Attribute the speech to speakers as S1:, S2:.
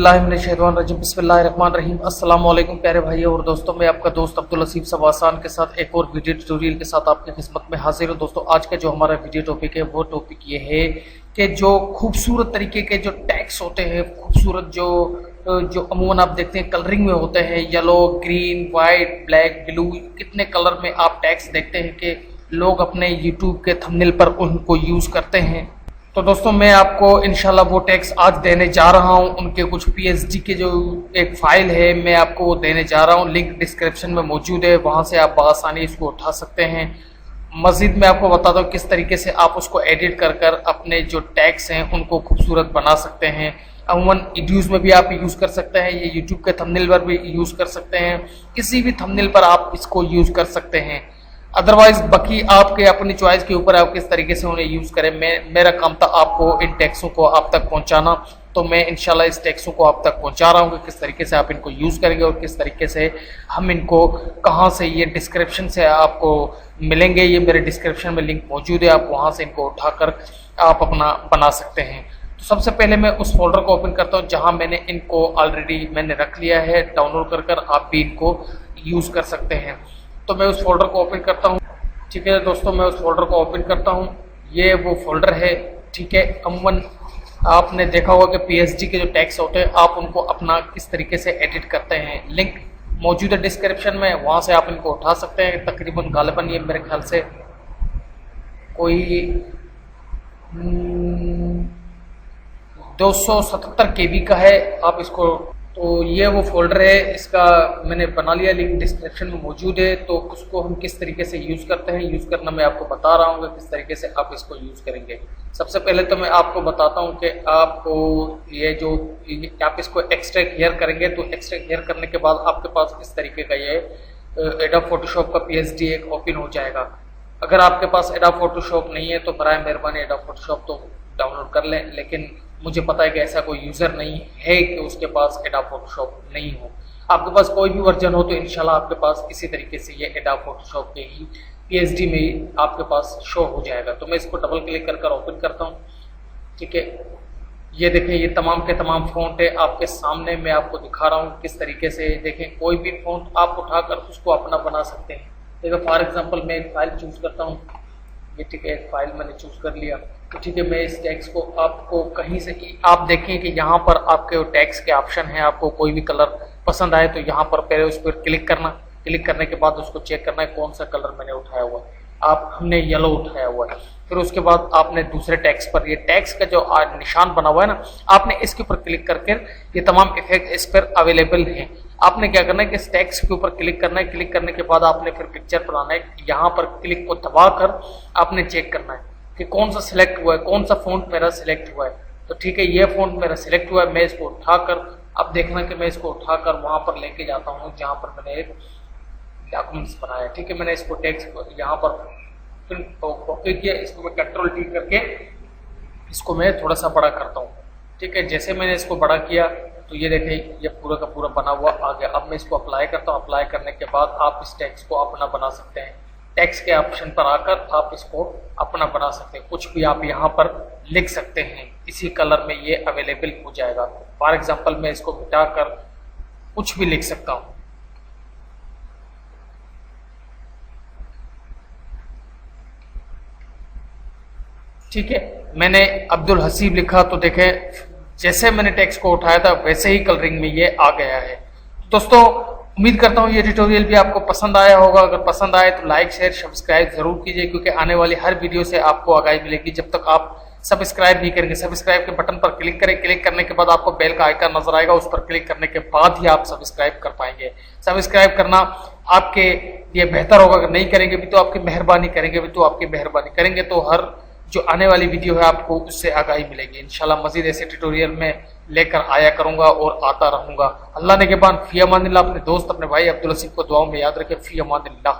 S1: औज़ुबिल्लाहिमिनश्शैतानिर्रजीम बिस्मिल्लाहिर्रहमानिर्रहीम। अस्सलाम वालेकुम प्यारे भाई और दोस्तों, मैं आपका दोस्त अब्दुल लतीफ़ सवासान के साथ एक और वीडियो ट्यूटोरियल के साथ आपकी खिदमत में हाजिर हूँ। दोस्तों, आज का जो हमारा वीडियो टॉपिक है वो टॉपिक ये है कि जो खूबसूरत तरीके के जो टैग्स होते हैं, खूबसूरत जो अमूमन आप देखते हैं कलरिंग में होते हैं, yellow, green, white, black, blue, कितने कलर में आप टैग्स देखते हैं कि लोग अपने यूट्यूब के थंबनेल पर उनको यूज़ करते हैं। तो दोस्तों, मैं आपको इंशाल्लाह वो टैग्स आज देने जा रहा हूं। उनके कुछ पीएचडी के जो एक फाइल है मैं आपको वो देने जा रहा हूं। लिंक डिस्क्रिप्शन में मौजूद है, वहां से आप बआसानी इसको उठा सकते हैं। मज़ीद मैं आपको बताता हूँ किस तरीके से आप उसको एडिट कर कर अपने जो टैग्स हैं उनको खूबसूरत बना सकते हैं। अमूमन वीडियोज़ में भी आप यूज़ कर सकते हैं, ये यूट्यूब के थंबनेल पर भी यूज़ कर सकते हैं, किसी भी थंबनेल पर आप इसको यूज़ कर सकते हैं। अदरवाइज बाकी आपके अपनी चॉइस के ऊपर आप किस तरीके से उन्हें यूज़ करें। मेरा काम था आपको इन टैक्सों को आप तक पहुंचाना, तो मैं इंशाल्लाह इस टैक्सों को आप तक पहुंचा रहा हूं कि किस तरीके से आप इनको यूज़ करेंगे और किस तरीके से हम इनको कहां से, ये डिस्क्रिप्शन से आपको मिलेंगे। ये मेरे डिस्क्रिप्शन में लिंक मौजूद है, आप वहां से इनको उठाकर आप अपना बना सकते हैं। तो सबसे पहले मैं उस फोल्डर को ओपन करता हूँ जहाँ मैंने इनको ऑलरेडी मैंने रख लिया है डाउनलोड कर आप भी इनको यूज़ कर सकते हैं। तो मैं उस फोल्डर को ओपन करता हूँ। ठीक है दोस्तों, मैं उस फोल्डर को ओपन करता हूँ। ये वो फोल्डर है। ठीक है, अमूमन आपने देखा होगा कि पीएचडी के जो टैग्स होते हैं आप उनको अपना किस तरीके से एडिट करते हैं। लिंक मौजूद है डिस्क्रिप्शन में, वहाँ से आप इनको उठा सकते हैं। तकरीबन गालिबन ये मेरे ख्याल से कोई 277 KB का है। आप इसको, तो ये वो फोल्डर है, इसका मैंने बना लिया, लिंक डिस्क्रिप्शन में मौजूद है। तो उसको हम किस तरीके से यूज़ करते हैं, यूज़ करना मैं आपको बता रहा हूँ कि किस तरीके से आप इसको यूज़ करेंगे। सबसे पहले तो मैं आपको बताता हूँ कि आपको ये जो आप इसको एक्सट्रैक्ट हेयर करेंगे, तो एक्सट्रैक्ट हेयर करने के बाद आपके पास इस तरीके का ये एडोब फोटोशॉप का पीएचडी एक ओपन हो जाएगा। अगर आपके पास एडोब फोटोशॉप नहीं है तो बराए मेहरबानी एडोब फोटोशॉप तो डाउनलोड कर लें, लेकिन मुझे पता है कि ऐसा कोई यूज़र नहीं है कि उसके पास एडोब फोटोशॉप नहीं हो। आपके पास कोई भी वर्जन हो तो इंशाल्लाह आपके पास इसी तरीके से ये एडोब फोटोशॉप के ही पीएचडी में ही आपके पास शो हो जाएगा। तो मैं इसको डबल क्लिक कर ओपन करता हूँ। ठीक है, ये देखें, ये तमाम के तमाम फ़ॉन्ट है आपके सामने, मैं आपको दिखा रहा हूँ किस तरीके से। देखें, कोई भी फ़ॉन्ट आप उठाकर उसको अपना बना सकते हैं। देखो, फॉर एग्जाम्पल मैं एक फाइल चूज़ करता हूँ। ये ठीक है, एक फाइल मैंने चूज़ कर लिया। तो ठीक है, मैं इस टैक्स को आपको कहीं से आप देखें कि यहाँ पर आपके टैक्स के ऑप्शन हैं। आपको कोई भी कलर पसंद आए तो यहाँ पर पहले उस पर क्लिक करना। क्लिक करने के बाद उसको चेक करना है कौन सा कलर मैंने उठाया हुआ है। हमने येलो उठाया हुआ है। फिर उसके बाद आपने दूसरे टैक्स पर, ये टैक्स का जो निशान बना हुआ है ना, आपने इसके ऊपर क्लिक करके ये तमाम इफेक्ट इस पर अवेलेबल हैं। आपने क्या करना है कि इस टैक्स के ऊपर क्लिक करना है। क्लिक करने के बाद आपने फिर पिक्चर बनाना है। यहाँ पर क्लिक को दबाकर आपने चेक करना है कि कौन सा सिलेक्ट हुआ है, कौन सा फ़ॉन्ट मेरा सिलेक्ट हुआ है। तो ठीक है, ये फ़ॉन्ट मेरा सिलेक्ट हुआ है। मैं इसको उठाकर, अब देखना कि मैं इसको उठाकर वहाँ पर लेके जाता हूँ जहाँ पर मैंने एक डॉक्यूमेंट्स बनाया। ठीक है, मैंने इसको टेक्स्ट यहाँ पर कॉपी किया। इसको मैं कंट्रोल टी करके इसको मैं थोड़ा सा बड़ा करता हूँ। ठीक है, जैसे मैंने इसको बड़ा किया तो ये देखें, ये पूरा का पूरा बना हुआ आ गया। अब मैं इसको अप्लाई करता हूँ। अप्लाई करने के बाद आप इस टेक्स्ट को अपना बना सकते हैं। टेक्स्ट के ऑप्शन पर आकर आप इसको अपना बना सकते हैं। कुछ भी आप यहाँ पर लिख सकते हैं, इसी कलर में ये अवेलेबल हो जाएगा। फॉर एग्जांपल मैं इसको मिटाकर कुछ भी लिख सकता हूँ। ठीक है, मैंने अब्दुल हसीब लिखा तो देखें, जैसे मैंने टेक्स्ट को उठाया था वैसे ही कलरिंग में ये आ गया है। दोस्तों, उम्मीद करता हूँ ये ट्यूटोरियल भी आपको पसंद आया होगा। अगर पसंद आए तो लाइक, शेयर, सब्सक्राइब जरूर कीजिए, क्योंकि आने वाली हर वीडियो से आपको आगाही मिलेगी। जब तक आप सब्सक्राइब नहीं करेंगे, सब्सक्राइब के बटन पर क्लिक करें। क्लिक करने के बाद आपको बेल का आइकन नजर आएगा, उस पर क्लिक करने के बाद ही आप सब्सक्राइब कर पाएंगे। सब्सक्राइब करना आपके लिए बेहतर होगा। अगर नहीं करेंगे भी तो आपकी मेहरबानी, करेंगे भी तो आपकी मेहरबानी, करेंगे तो हर जो आने वाली वीडियो है आपको उससे आगाही मिलेगी। इंशाल्लाह मजीद ऐसे ट्यूटोरियल में लेकर आया करूंगा और आता रहूंगा। अल्लाह ने के बाद फी अमानिल्लाह। अपने दोस्त, अपने भाई अब्दुल लतीफ़ को दुआओं में याद रखें। फी अमानिल्लाह।